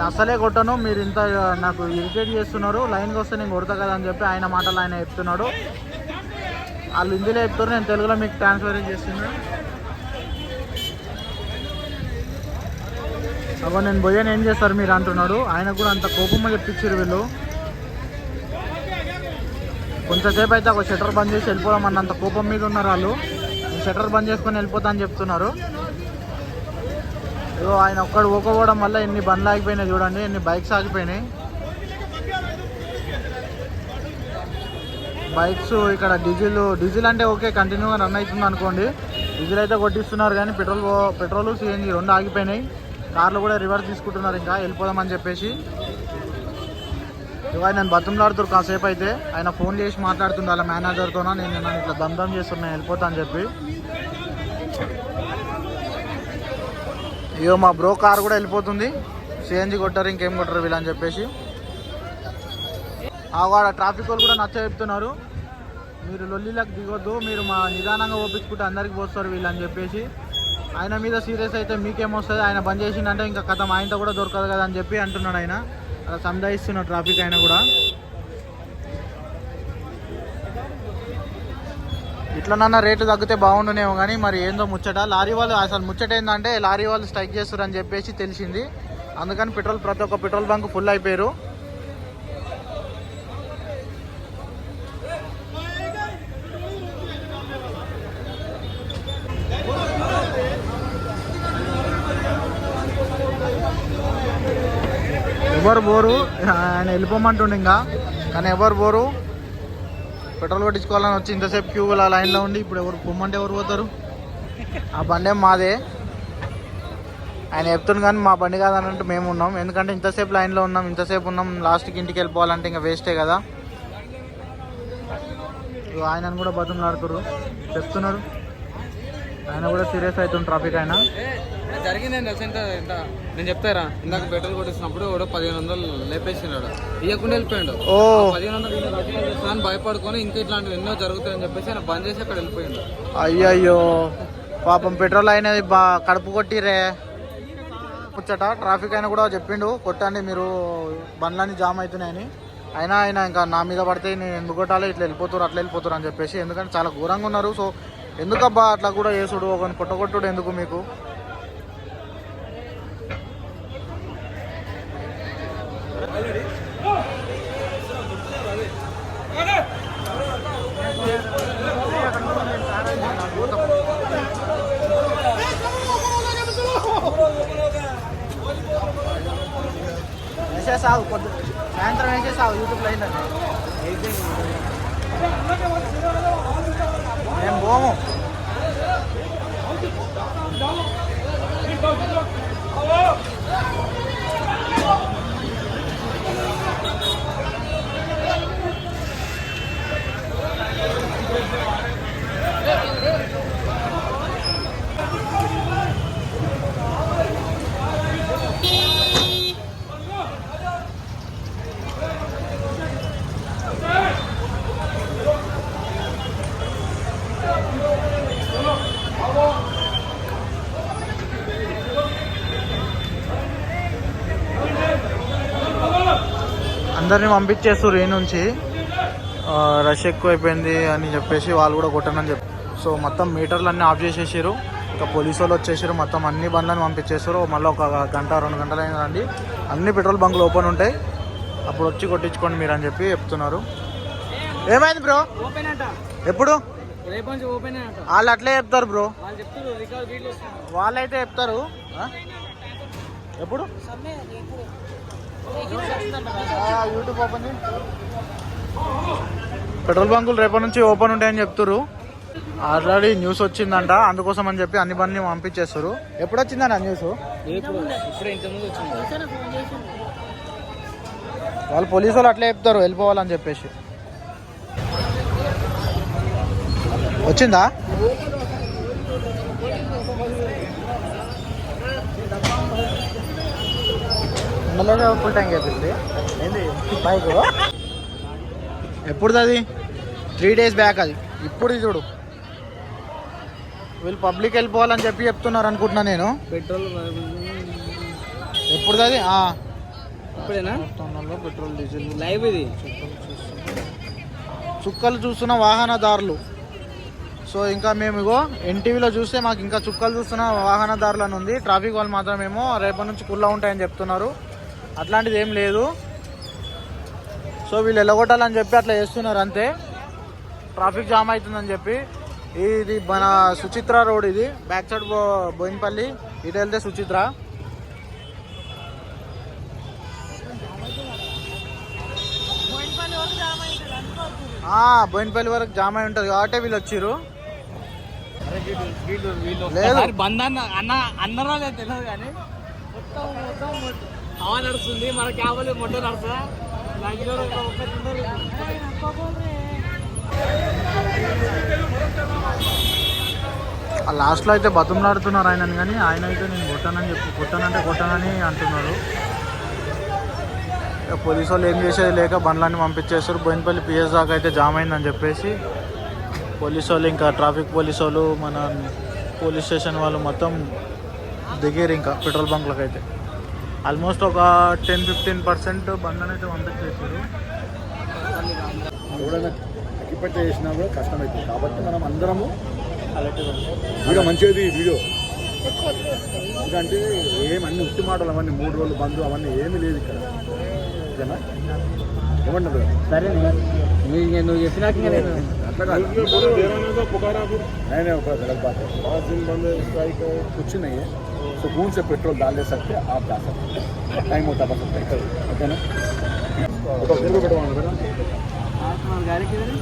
నేను అసలే కొట్టను, మీరు ఇంత నాకు ఇరిటేట్ చేస్తున్నారు, లైన్కి వస్తే నేను కొడతా కదా అని చెప్పి ఆయన మాటలు ఆయన చెప్తున్నాడు. వాళ్ళు హిందీలో చెప్తారు, నేను తెలుగులో మీకు ట్రాన్స్ఫర్ చేస్తున్నాను. అవ్వ నేను పోయాను ఏం చేస్తారు మీరు అంటున్నాడు. ఆయన కూడా అంత కోపంగా చెప్పించారు వీళ్ళు. కొంచెంసేపు అయితే ఒక షట్టర్ బంద్ చేసి వెళ్ళిపోదాం అన్నంత కోపం మీద ఉన్నారు వాళ్ళు. షట్టర్ బంద్ చేసుకొని వెళ్ళిపోతా అని చెప్తున్నారు. ఏదో ఆయన ఒక్కడు ఊకపోవడం వల్ల ఎన్ని బండ్లు ఆగిపోయినాయి చూడండి, ఎన్ని బైక్స్ ఆగిపోయినాయి. బైక్స్ ఇక్కడ డీజిల్ అంటే ఓకే కంటిన్యూగా రన్ అవుతుంది అనుకోండి. డీజిల్ అయితే కొట్టిస్తున్నారు కానీ పెట్రోల్ సిఎన్జి రెండు ఆగిపోయినాయి. కార్లు కూడా రివర్స్ తీసుకుంటున్నారు ఇంకా వెళ్ళిపోదామని చెప్పేసి. ఇవాళ నేను బతుకులాడుతున్నారు కాసేపు అయితే. ఆయన ఫోన్ చేసి మాట్లాడుతుండే వాళ్ళ మేనేజర్తోనా, నేను ఇట్లా దందం చేస్తున్నా వెళ్ళిపోతా అని చెప్పి. ఇగో మా బ్రో కార్ కూడా వెళ్ళిపోతుంది. సిఎన్జి కొట్టారు, ఇంకేం కొట్టారు వీళ్ళని చెప్పేసి. వాడ ట్రాఫిక్ వాళ్ళు కూడా నచ్చ చెప్తున్నారు, మీరు లొల్లిలకు దిగొద్దు, మీరు మా నిదానంగా ఓపించుకుంటే అందరికి పోస్తారు వీళ్ళని చెప్పేసి. ఆయన మీద సీరియస్ అయితే మీకేమొస్తుంది, ఆయన బంద్ చేసిందంటే ఇంకా కథ ఆయనతో కూడా దొరకదు కదా అని చెప్పి అంటున్నాడు. ఆయన అలా సంధాయిస్తున్నాడు ట్రాఫిక్ ఆయన కూడా. ఇట్లనన్నా రేట్లు తగ్గితే బాగుండునేమో కానీ మరి ఏందో ముచ్చట. లారీ వాళ్ళు అసలు ముచ్చట ఏంటంటే లారీ వాళ్ళు స్ట్రైక్ చేస్తారు అని చెప్పేసి తెలిసింది. అందుకని ప్రతి ఒక్క పెట్రోల్ బంక్ ఫుల్ అయిపోయారు. ఎవరు బోరు, ఆయన వెళ్ళిపోమంటుండే ఇంకా, కానీ ఎవరు బోరు. పెట్రోల్ కొట్టించుకోవాలని వచ్చి ఇంతసేపు క్యూ లైన్లో ఉండి ఇప్పుడు ఎవరు పొమ్మంటే ఎవరు పోతారు. ఆ బండి ఏం మాదే, ఆయన చెప్తుంది కానీ మా బండి కాదన్నట్టు మేము ఉన్నాం. ఎందుకంటే ఇంతసేపు లైన్లో ఉన్నాం, ఇంతసేపు ఉన్నాం, లాస్ట్కి ఇంటికి వెళ్ళిపోవాలంటే ఇంకా వేస్టే కదా. ఆయనను కూడా బతుకులాడుతున్నారు, చెప్తున్నారు. ఆయన కూడా సీరియస్ అవుతుంది ట్రాఫిక్. ఆయన జరిగిందేం తెలుసు ఎంత నేను చెప్తారా, ఇందాక పెట్రోల్ కొట్టిస్తున్నప్పుడు కూడా 1500 లేపేసినాడు, ఇవ్వకుండా వెళ్ళిపోయాడు. 1500 భయపడుకొని ఇంకా ఇట్లాంటివి ఎన్నో జరుగుతాయని చెప్పేసి ఆయన బంద్ చేసి అక్కడ వెళ్ళిపోయాడు. అయ్యయ్యో పాపం పెట్రోల్ అయినది కడుపు కొట్టిరే ముచ్చట. ట్రాఫిక్ అయినా కూడా చెప్పిండు కొట్టండి మీరు బండ్లన్నీ జామ్ అవుతున్నాయని. అయినా ఆయన ఇంకా నా మీద పడితే నేను ఎందుకు కొట్టాలి, ఇట్లా వెళ్ళిపోతారు అట్లా వెళ్ళిపోతారు అని చెప్పేసి. ఎందుకంటే చాలా ఘోరంగా ఉన్నారు. సో ఎందుకబ్బా అట్లా కూడా వేసుడు, ఒకరిని కొట్టగొట్టుడు ఎందుకు మీకు. వేసేసావు సాయంత్రం వేసేసావు యూట్యూబ్ లైన్ మేము పోము. అందరినీ పంపించేస్తారు ఏ నుంచి, రష్ ఎక్కువైపోయింది అని చెప్పేసి వాళ్ళు కూడా కొట్టనని చెప్పి. సో మొత్తం మీటర్లు అన్నీ ఆఫ్ చేసేసారు. ఇంకా పోలీసు వాళ్ళు వచ్చేసారు, మొత్తం అన్ని బండ్లను పంపించేస్తారు. మళ్ళీ ఒక గంట 2 గంటలు అయిందండి, అన్ని పెట్రోల్ బంకులు ఓపెన్ ఉంటాయి, అప్పుడు వచ్చి కొట్టించుకోండి మీరు అని చెప్పి చెప్తున్నారు. ఏమైంది బ్రో? ఎప్పుడు? వాళ్ళు అట్లే చెప్తారు బ్రో, వాళ్ళైతే చెప్తారు. ఎప్పుడు యూట్యూబ్ ఓపెన్ పెట్రోల్ బంకులు రేపటి నుంచి ఓపెన్ ఉంటాయని చెప్తారు. ఆల్రెడీ న్యూస్ వచ్చిందంట, అందుకోసం అని చెప్పి అన్ని బండ్లు పంపించేస్తారు. ఎప్పుడు వచ్చిందన్న న్యూస్? వాళ్ళు పోలీసు వాళ్ళు అట్లే చెప్తారు వెళ్ళిపోవాలని చెప్పేసి. వచ్చిందా? ఫుల్ ట్యాంక్ అయిపోయింది ఏంది బైక్? ఎప్పుడుది అది? 3 days బ్యాక్ అది. ఇప్పుడు చూడు వీళ్ళు పబ్లిక్ వెళ్ళిపోవాలని చెప్పి చెప్తున్నారు అనుకుంటున్నా నేను. పెట్రోల్ ఎప్పుడుది అది? ఇప్పుడేనా టన్నుల్లో పెట్రోల్ డీజిల్ లైవ్ ఇది చుక్కలు చూస్తున్న వాహనదారులు. సో ఇంకా మేము ఇగో ఎన్టీవీలో చూస్తే మాకు ఇంకా చుక్కలు చూస్తున్న వాహనదారులు అని ఉంది. ట్రాఫిక్ వాళ్ళు మాత్రమేమో రేపటి నుంచి కుల్లా ఉంటాయని చెప్తున్నారు. అట్లాంటిది ఏం లేదు. సో వీళ్ళు ఎల్లగొట్టాలని చెప్పి అట్లా చేస్తున్నారు అంతే. ట్రాఫిక్ జామ్ అవుతుందని చెప్పి. ఇది మన సుచిత్ర రోడ్, ఇది బ్యాక్ సైడ్ బోయినపల్లి, ఇటు వెళ్తే సుచిత్ర. బోయినపల్లి వరకు జామ్ అయి ఉంటుంది కాబట్టి వీళ్ళు వచ్చిర్రు. లేదు బంధాన్ని అన్నరా లేదు తెలియదు కానీ మొత్తం హవా నడుస్తుంది. మన క్యాబ్ మొట్ట నడుస్తుందా లాస్ట్లో అయితే బతుమలాడుతున్నారు ఆయనని, కానీ ఆయన అయితే నేను కొట్టానంటే అంటున్నారు. పోలీసు వాళ్ళు ఏం చేసేది లేక బండ్లన్నీ పంపించేస్తారు. బోయినపల్లి పిఎస్ దాకా అయితే జామ్ అయిందని చెప్పేసి పోలీసు వాళ్ళు, ఇంకా ట్రాఫిక్ పోలీసు వాళ్ళు, మన పోలీస్ స్టేషన్ వాళ్ళు మొత్తం దిగారు. ఇంకా పెట్రోల్ బంక్లకు అయితే ఆల్మోస్ట్ ఒక 10-15% బండ్లను అయితే పంపించేసారు. ఎవడైనా అగ్గిపెట్ట చేసినా కూడా కష్టమవుతుంది. కాబట్టి మనం అందరము వీడియో మంచిది. వీడియో ఎందుకంటే ఏమన్నీ ఉట్టి మాటలు అవన్నీ 3 రోజులు బంధు అవన్నీ ఏమీ లేదు ఇక్కడ. ఓకేనా? ఏమన్నారు? సరే నువ్వు చెప్పినాక अट्ला नहीं नहीं गलत बात है। 5 दिन बंद स्ट्राइक कुछ नहीं है। सुकून से पेट्रोल डाल दे सकते, आप डाल सकते, टाइम होता बस ओके ना। तो फिर भी बैठवाना बेटा गाड़ी किधर है?